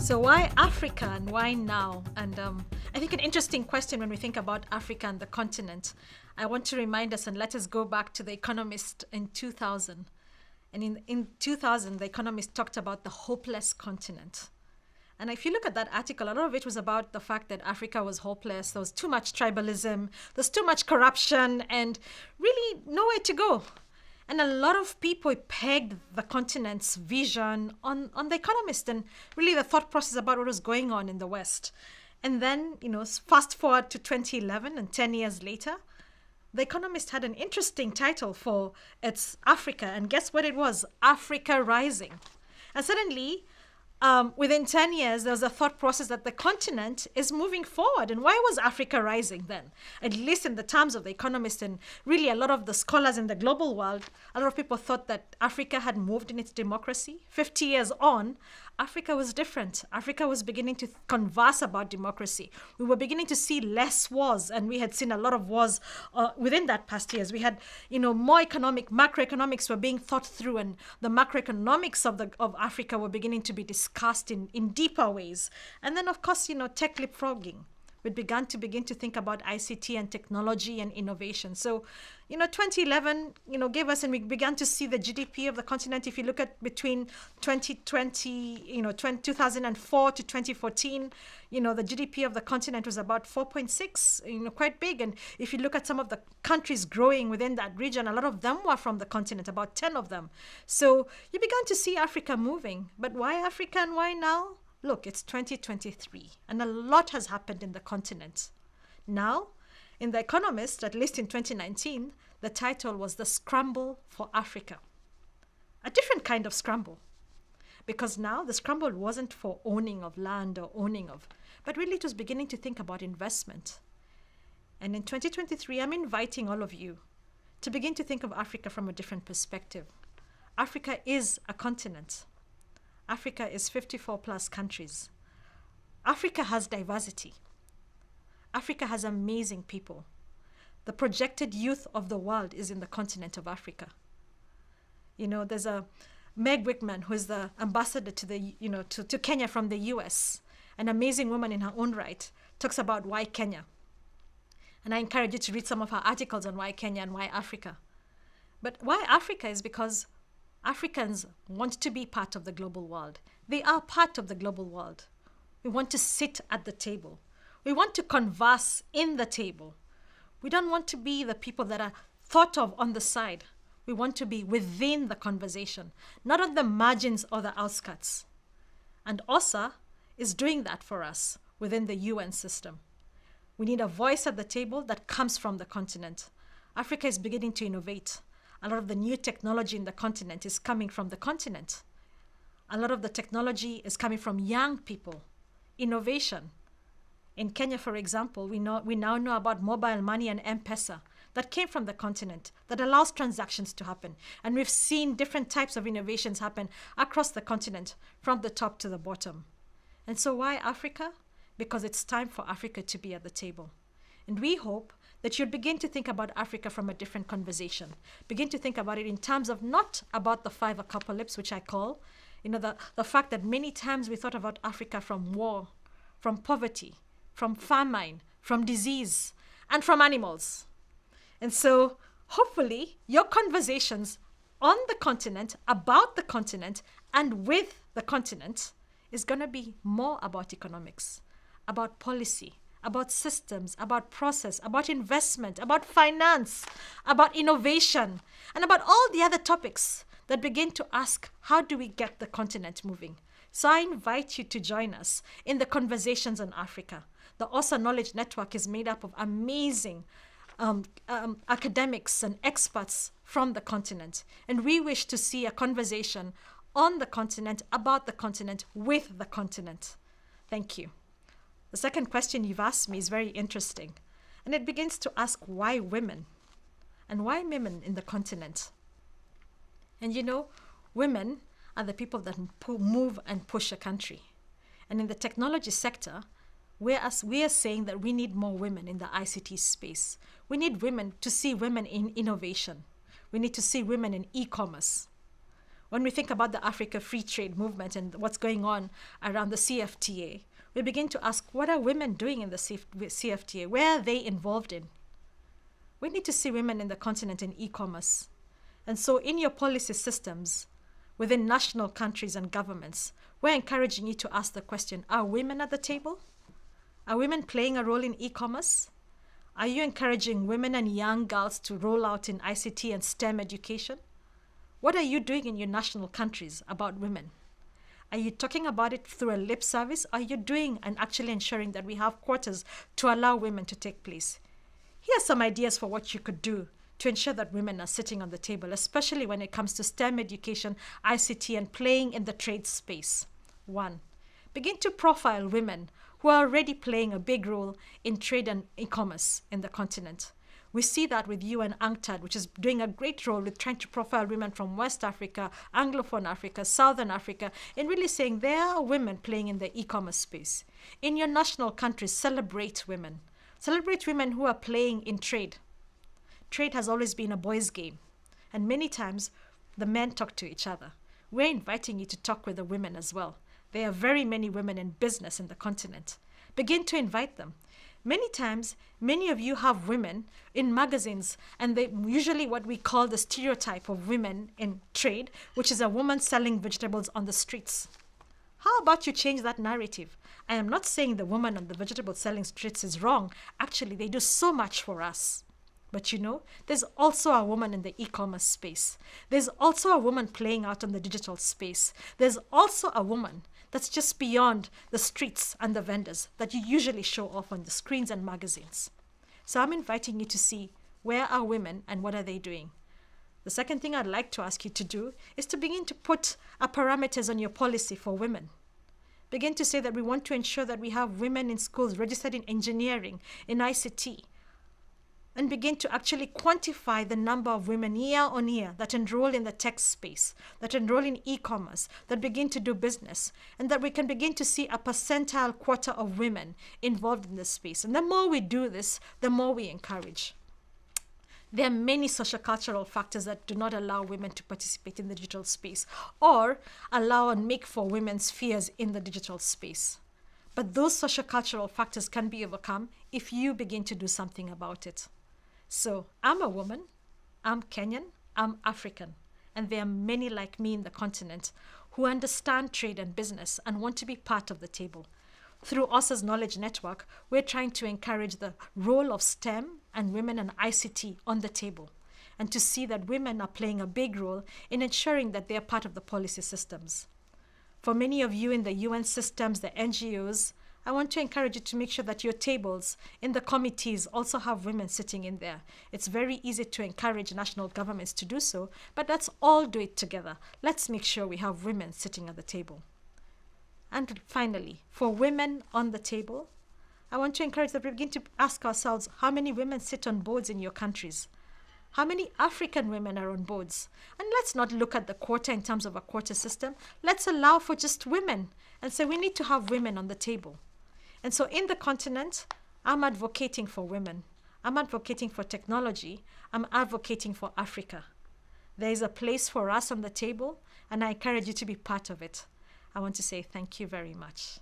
So why Africa and why now? And I think an interesting question when we think about Africa and the continent. I want to remind us and let us go back to The Economist in 2000. And in 2000, The Economist talked about the hopeless continent. And if you look at that article, a lot of it was about the fact that Africa was hopeless. There was too much tribalism, there's too much corruption, and really nowhere to go. And a lot of people pegged the continent's vision on The Economist and really the thought process about what was going on in the West. And then, fast forward to 2011 and 10 years later, The Economist had an interesting title for its Africa. And guess what it was? Africa Rising. And suddenly, within 10 years, there was a thought process that the continent is moving forward. And why was Africa rising then? At least in the terms of The Economist and really a lot of the scholars in the global world, a lot of people thought that Africa had moved in its democracy. 50 years on, Africa was different. Africa was beginning to converse about democracy. We were beginning to see less wars, and we had seen a lot of wars within that past years. We had, more macroeconomics were being thought through, and the macroeconomics of Africa were beginning to be discussed in deeper ways. And then, of course, tech leapfrogging. We began to think about ICT and technology and innovation. So, 2011, gave us, and we began to see the GDP of the continent. If you look at between 2020, 2004 to 2014, the GDP of the continent was about 4.6, quite big. And if you look at some of the countries growing within that region, a lot of them were from the continent, about 10 of them. So you began to see Africa moving. But why Africa and why now? Look, it's 2023, and a lot has happened in the continent. Now, in The Economist, at least in 2019, the title was The Scramble for Africa. A different kind of scramble. Because now the scramble wasn't for owning of land but really it was beginning to think about investment. And in 2023, I'm inviting all of you to begin to think of Africa from a different perspective. Africa is a continent. Africa is 54 plus countries. Africa has diversity. Africa has amazing people. The projected youth of the world is in the continent of Africa. There's a Meg Wickman, who is the ambassador to Kenya from the US, an amazing woman in her own right, talks about why Kenya. And I encourage you to read some of her articles on why Kenya and why Africa. But why Africa is because Africans want to be part of the global world. They are part of the global world. We want to sit at the table. We want to converse in the table. We don't want to be the people that are thought of on the side. We want to be within the conversation, not on the margins or the outskirts. And OSA is doing that for us within the UN system. We need a voice at the table that comes from the continent. Africa is beginning to innovate. A lot of the new technology in the continent is coming from the continent. A lot of the technology is coming from young people. Innovation. In Kenya, for example, we now know about mobile money and M-Pesa that came from the continent, that allows transactions to happen. And we've seen different types of innovations happen across the continent, from the top to the bottom. And so why Africa? Because it's time for Africa to be at the table. And we hope that you'll begin to think about Africa from a different conversation. Begin to think about it in terms of not about the five apocalypse, which I call, the fact that many times we thought about Africa from war, from poverty, from famine, from disease, and from animals. And so hopefully your conversations on the continent, about the continent, and with the continent is going to be more about economics, about policy, about systems, about process, about investment, about finance, about innovation, and about all the other topics that begin to ask, how do we get the continent moving? So I invite you to join us in the conversations on Africa. The OSA Knowledge Network is made up of amazing academics and experts from the continent. And we wish to see a conversation on the continent, about the continent, with the continent. Thank you. The second question you've asked me is very interesting. And it begins to ask, why women? And why women in the continent? And women are the people that move and push a country. And in the technology sector, we are saying that we need more women in the ICT space. We need women to see women in innovation. We need to see women in e-commerce. When we think about the Africa Free Trade Movement and what's going on around the CFTA, we begin to ask, what are women doing in the CFTA? Where are they involved in? We need to see women in the continent in e-commerce. And so in your policy systems, within national countries and governments, we're encouraging you to ask the question, are women at the table? Are women playing a role in e-commerce? Are you encouraging women and young girls to roll out in ICT and STEM education? What are you doing in your national countries about women? Are you talking about it through a lip service? Are you doing and actually ensuring that we have quotas to allow women to take place? Here are some ideas for what you could do to ensure that women are sitting on the table, especially when it comes to STEM education, ICT, and playing in the trade space. 1. Begin to profile women who are already playing a big role in trade and e-commerce in the continent. We see that with UN UNCTAD, which is doing a great role with trying to profile women from West Africa, Anglophone Africa, Southern Africa, and really saying there are women playing in the e-commerce space. In your national countries, celebrate women. Celebrate women who are playing in trade. Trade has always been a boys' game, and many times the men talk to each other. We're inviting you to talk with the women as well. There are very many women in business in the continent. Begin to invite them. Many times, many of you have women in magazines, and they usually what we call the stereotype of women in trade, which is a woman selling vegetables on the streets. How about you change that narrative? I am not saying the woman on the vegetable selling streets is wrong. Actually, they do so much for us. But you know, there's also a woman in the e-commerce space. There's also a woman playing out on the digital space. There's also a woman that's just beyond the streets and the vendors that you usually show off on the screens and magazines. So I'm inviting you to see, where are women and what are they doing? The second thing I'd like to ask you to do is to begin to put parameters on your policy for women. Begin to say that we want to ensure that we have women in schools registered in engineering, in ICT, and begin to actually quantify the number of women year on year that enroll in the tech space, that enroll in e-commerce, that begin to do business, and that we can begin to see a percentile quota of women involved in this space. And the more we do this, the more we encourage. There are many sociocultural factors that do not allow women to participate in the digital space or allow and make for women's fears in the digital space. But those sociocultural factors can be overcome if you begin to do something about it. So I'm a woman, I'm Kenyan, I'm African, and there are many like me in the continent who understand trade and business and want to be part of the table. Through OSA's Knowledge Network, we're trying to encourage the role of STEM and women and ICT on the table, and to see that women are playing a big role in ensuring that they are part of the policy systems. For many of you in the UN systems, the NGOs, I want to encourage you to make sure that your tables in the committees also have women sitting in there. It's very easy to encourage national governments to do so, but let's all do it together. Let's make sure we have women sitting at the table. And finally, for women on the table, I want to encourage that we begin to ask ourselves, how many women sit on boards in your countries? How many African women are on boards? And let's not look at the quota in terms of a quota system. Let's allow for just women and say we need to have women on the table. And so in the continent, I'm advocating for women. I'm advocating for technology. I'm advocating for Africa. There is a place for us on the table, and I encourage you to be part of it. I want to say thank you very much.